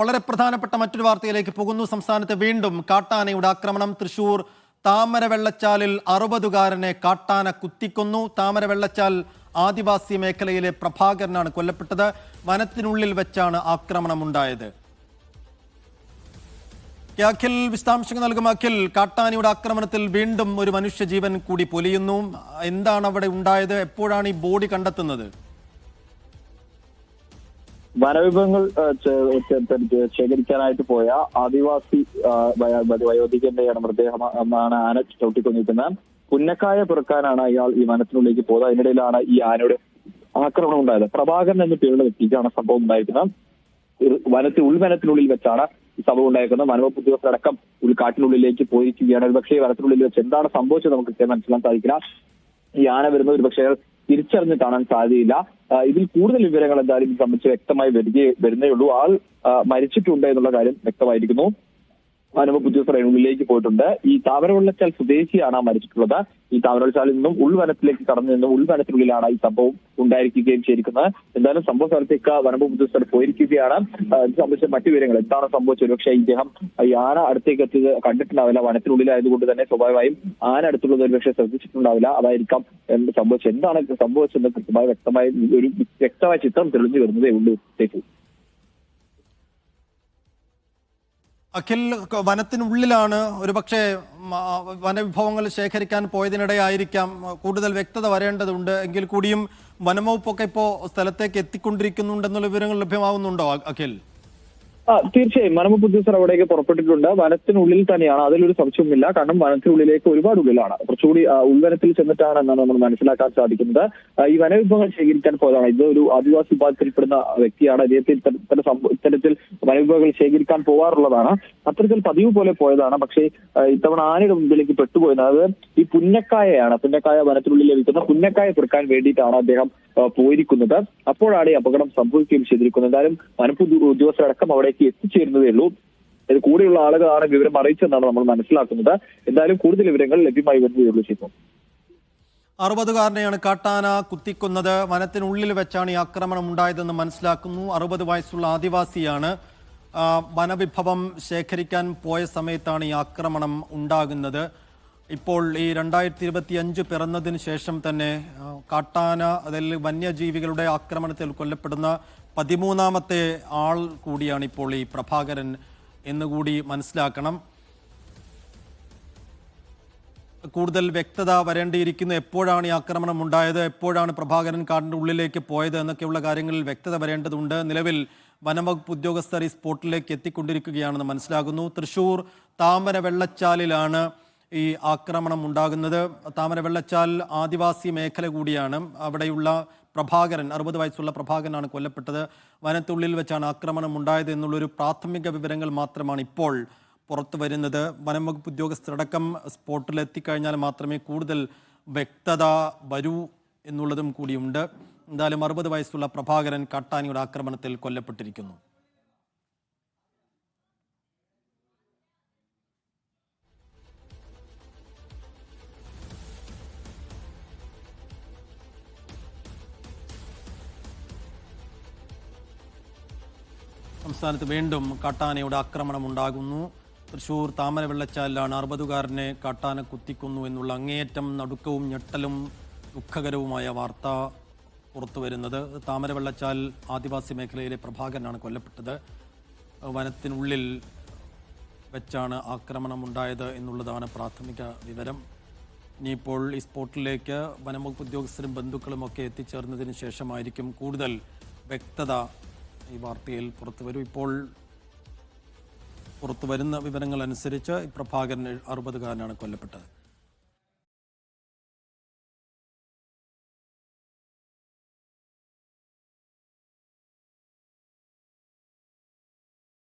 വളരെ പ്രധാനപ്പെട്ട മറ്റൊരു വാർത്തയിലേക്ക് പോകുന്നു. സംസ്ഥാനത്ത് വീണ്ടും കാട്ടാനയുടെ ആക്രമണം. തൃശൂർ താമരവെള്ളച്ചാലിൽ 60കാരനെ കാട്ടാന കുത്തിക്കൊന്നു. താമരവെള്ളച്ചാൽ ആദിവാസി മേഖലയിലെ പ്രഭാകരനാണ് കൊല്ലപ്പെട്ടത്. വനത്തിനുള്ളിൽ വെച്ചാണ് ആക്രമണം ഉണ്ടായത്. അഖിൽ വിശദാംശങ്ങൾ നൽകും. അഖിൽ, കാട്ടാനയുടെ ആക്രമണത്തിൽ വീണ്ടും ഒരു മനുഷ്യജീവൻ കൂടി പൊലിയുന്നു. എന്താണ് അവിടെ ഉണ്ടായത്? എപ്പോഴാണ് ഈ ബോഡി കണ്ടെത്തുന്നത്? വനവിഭവങ്ങൾ ശേഖരിക്കാനായിട്ട് പോയ ആദിവാസി വയോധികന്റെയാണ് മൃതദേഹം എന്നാണ് ആന ചവിട്ടിക്കൊണ്ടിരിക്കുന്നത്. പുന്നക്കായ പെറുക്കാനാണ് ഇയാൾ ഈ വനത്തിനുള്ളിലേക്ക് പോയത്. അതിനിടയിലാണ് ഈ ആനയുടെ ആക്രമണം ഉണ്ടായത്. പ്രഭാകരൻ എന്ന പേരുള്ള വ്യക്തിക്കാണ് സംഭവം ഉണ്ടായിരിക്കുന്നത്. ഉൾവനത്തിനുള്ളിൽ വെച്ചാണ് ഈ സംഭവം ഉണ്ടായിരിക്കുന്നത്. വനവകുപ്പ് ഉദ്യോഗസ്ഥരടക്കം കാട്ടിനുള്ളിലേക്ക് പോയിരിക്കുകയാണ്. പക്ഷേ വനത്തിനുള്ളിൽ വെച്ച് എന്താണ് സംഭവിച്ചത് നമുക്ക് മനസ്സിലാക്കാൻ സാധിക്കില്ല. ഈ ആന വരുന്നത് ഒരുപക്ഷെ തിരിച്ചറിഞ്ഞ് കാണാൻ സാധ്യതയില്ല. ഇതിൽ കൂടുതൽ വിവരങ്ങൾ എന്തായാലും ഇത് സംബന്ധിച്ച് വ്യക്തമായി വരുന്നേ ഉള്ളൂ. ആൾ മരിച്ചിട്ടുണ്ട് എന്നുള്ള കാര്യം വ്യക്തമായിരിക്കുന്നു. വനവകുപ്പ് ഉദ്യോഗസ്ഥർ ഉള്ളിലേക്ക് പോയിട്ടുണ്ട്. ഈ താമരവെള്ളച്ചാൽ സ്വദേശിയാണ് മരിച്ചിട്ടുള്ളത്. ഈ താമരവെള്ളച്ചാലിൽ നിന്നും ഉൾവനത്തിലേക്ക് കടന്നു നിന്നും ഉൾവനത്തിനുള്ളിലാണ് ഈ സംഭവം ഉണ്ടായിരിക്കുകയും ചെയ്തിരിക്കുന്നത്. എന്തായാലും സംഭവ സ്ഥലത്തേക്ക് വനവകുപ്പ് ഉദ്യോഗസ്ഥർ പോയിരിക്കുകയാണ്. ഇത് സംബന്ധിച്ച മറ്റു വിവരങ്ങൾ എന്താണ് സംഭവിച്ചത്? പക്ഷേ ഇദ്ദേഹം ഈ ആന അടുത്തേക്ക് എത്തിയത് കണ്ടിട്ടുണ്ടാവില്ല. വനത്തിനുള്ളിലായതുകൊണ്ട് തന്നെ സ്വാഭാവികമായും ആന അടുത്തുള്ളത് ഒരുപക്ഷെ ശ്രദ്ധിച്ചിട്ടുണ്ടാവില്ല. അതായിരിക്കാം എന്താണ് സംഭവിച്ചെന്ന് വ്യക്തമായ ഒരു വ്യക്തമായ ചിത്രം തെളിഞ്ഞു വരുന്നതേ ഉള്ളൂ. അഖിൽ, വനത്തിനുള്ളിലാണ് ഒരുപക്ഷെ വനവിഭവങ്ങൾ ശേഖരിക്കാൻ പോയതിനിടെയായിരിക്കാം. കൂടുതൽ വ്യക്തത വരേണ്ടതുണ്ട്. എങ്കിൽ കൂടിയും വനംവകുപ്പൊക്കെ ഇപ്പോൾ സ്ഥലത്തേക്ക് എത്തിക്കൊണ്ടിരിക്കുന്നുണ്ടെന്നുള്ള വിവരങ്ങൾ ലഭ്യമാവുന്നുണ്ടോ അഖിൽ? തീർച്ചയായും വനംവകുപ്പ് ഉദ്യോഗസ്ഥർ അവിടേക്ക് പുറപ്പെട്ടിട്ടുണ്ട്. വനത്തിനുള്ളിൽ തന്നെയാണ്, അതിലൊരു സംശയവുമില്ല. കാരണം വനത്തിനുള്ളിലേക്ക് ഒരുപാട് ഉള്ളിലാണ്, കുറച്ചുകൂടി ഉൾവനത്തിൽ ചെന്നിട്ടാണ് എന്നാണ് നമ്മൾ മനസ്സിലാക്കാൻ സാധിക്കുന്നത്. ഈ വനവിഭവങ്ങൾ ശേഖരിക്കാൻ പോയതാണ്. ഇത് ഒരു ആദിവാസി വിഭാഗത്തിൽപ്പെടുന്ന വ്യക്തിയാണ്. അദ്ദേഹത്തെ ഇത്തരത്തിൽ വനവിഭവങ്ങൾ ശേഖരിക്കാൻ പോവാറുള്ളതാണ്. അത്തരത്തിൽ പതിവ് പോലെ പോയതാണ്. പക്ഷേ ഇത്തവണ ആനയുടെ മുമ്പിലേക്ക് പെട്ടുപോയത് അത് ഈ പുന്നക്കായയാണ്. പുന്നക്കായ വനത്തിനുള്ളിൽ ലഭിക്കുന്ന പുന്നക്കായ പെറുക്കാൻ വേണ്ടിയിട്ടാണ് അദ്ദേഹം പോയിരിക്കുന്നത്. അപ്പോഴാണ് ഈ അപകടം സംഭവിക്കുകയും ചെയ്തിരിക്കുന്നത്. എന്തായാലും വനംവകുപ്പ് ഉദ്യോഗസ്ഥരടക്കം അവിടേക്ക് എത്തിച്ചേരുന്നതേ ഉള്ളൂ. ഇത് കൂടെയുള്ള ആളുകളാണ് വിവരം അറിയിച്ചതെന്നാണ് നമ്മൾ മനസ്സിലാക്കുന്നത്. എന്തായാലും കൂടുതൽ വിവരങ്ങൾ ലഭ്യമായി വരുന്നതേ ഉള്ളൂ. 60കാരനെയാണ് കാട്ടാന കുത്തിക്കൊന്നത്. വനത്തിനുള്ളിൽ വെച്ചാണ് ഈ ആക്രമണം ഉണ്ടായതെന്ന് മനസ്സിലാക്കുന്നു. 60 വയസ്സുള്ള ആദിവാസിയാണ്. വനവിഭവം ശേഖരിക്കാൻ പോയ സമയത്താണ് ഈ ആക്രമണം ഉണ്ടാകുന്നത്. ഇപ്പോൾ ഈ 2025 പിറന്നതിന് ശേഷം തന്നെ കാട്ടാന, അതിൽ വന്യജീവികളുടെ ആക്രമണത്തിൽ കൊല്ലപ്പെടുന്ന 13ാമത്തെ ആൾ കൂടിയാണ് ഇപ്പോൾ ഈ പ്രഭാകരൻ എന്നുകൂടി മനസ്സിലാക്കണം. കൂടുതൽ വ്യക്തത വരേണ്ടിയിരിക്കുന്നു. എപ്പോഴാണ് ഈ ആക്രമണം ഉണ്ടായത്, എപ്പോഴാണ് പ്രഭാകരൻ കാടിൻ്റെ ഉള്ളിലേക്ക് പോയത് എന്നൊക്കെയുള്ള കാര്യങ്ങളിൽ വ്യക്തത വരേണ്ടതുണ്ട്. നിലവിൽ വനംവകുപ്പ് ഉദ്യോഗസ്ഥർ ഈ സ്പോട്ടിലേക്ക് എത്തിക്കൊണ്ടിരിക്കുകയാണെന്ന് മനസ്സിലാകുന്നു. തൃശൂർ താമരവെള്ളച്ചാലിലാണ് ഈ ആക്രമണം ഉണ്ടാകുന്നത്. താമരവെള്ളച്ചാൽ ആദിവാസി മേഖല കൂടിയാണ്. അവിടെയുള്ള പ്രഭാകരൻ, 60 വയസ്സുള്ള പ്രഭാകരനാണ് കൊല്ലപ്പെട്ടത്. വനത്തുള്ളിൽ വെച്ചാണ് ആക്രമണം ഉണ്ടായത് എന്നുള്ളൊരു പ്രാഥമിക വിവരങ്ങൾ മാത്രമാണ് ഇപ്പോൾ പുറത്തു വരുന്നത്. വനംവകുപ്പ് ഉദ്യോഗസ്ഥരടക്കം സ്പോട്ടിലെത്തിക്കഴിഞ്ഞാൽ മാത്രമേ കൂടുതൽ വ്യക്തത വരൂ എന്നുള്ളതും കൂടിയുണ്ട്. എന്തായാലും 60 വയസ്സുള്ള പ്രഭാകരൻ കാട്ടാനയുടെ ആക്രമണത്തിൽ കൊല്ലപ്പെട്ടിരിക്കുന്നു. സംസ്ഥാനത്ത് വീണ്ടും കാട്ടാനയുടെ ആക്രമണം ഉണ്ടാകുന്നു. തൃശൂർ താമരവെള്ളച്ചാലിലാണ് 60കാരനെ കാട്ടാന കുത്തിക്കൊന്നു എന്നുള്ള അങ്ങേയറ്റം നടുക്കവും ഞെട്ടലും ദുഃഖകരവുമായ വാർത്ത പുറത്തു വരുന്നത്. താമരവെള്ളച്ചാൽ ആദിവാസി മേഖലയിലെ പ്രഭാകരനാണ് കൊല്ലപ്പെട്ടത്. വനത്തിനുള്ളിൽ വെച്ചാണ് ആക്രമണം ഉണ്ടായത് എന്നുള്ളതാണ് പ്രാഥമിക വിവരം. ഇനിയിപ്പോൾ ഈ സ്പോട്ടിലേക്ക് വനംവകുപ്പ് ഉദ്യോഗസ്ഥരും ബന്ധുക്കളും ഒക്കെ എത്തിച്ചേർന്നതിന് ശേഷമായിരിക്കും കൂടുതൽ വ്യക്തത ഈ വാർത്തയിൽ പുറത്തു വരും. ഇപ്പോൾ പുറത്തു വരുന്ന വിവരങ്ങൾ അനുസരിച്ച് പ്രഭാകരൻ 60കാരനാണ് കൊല്ലപ്പെട്ടത്.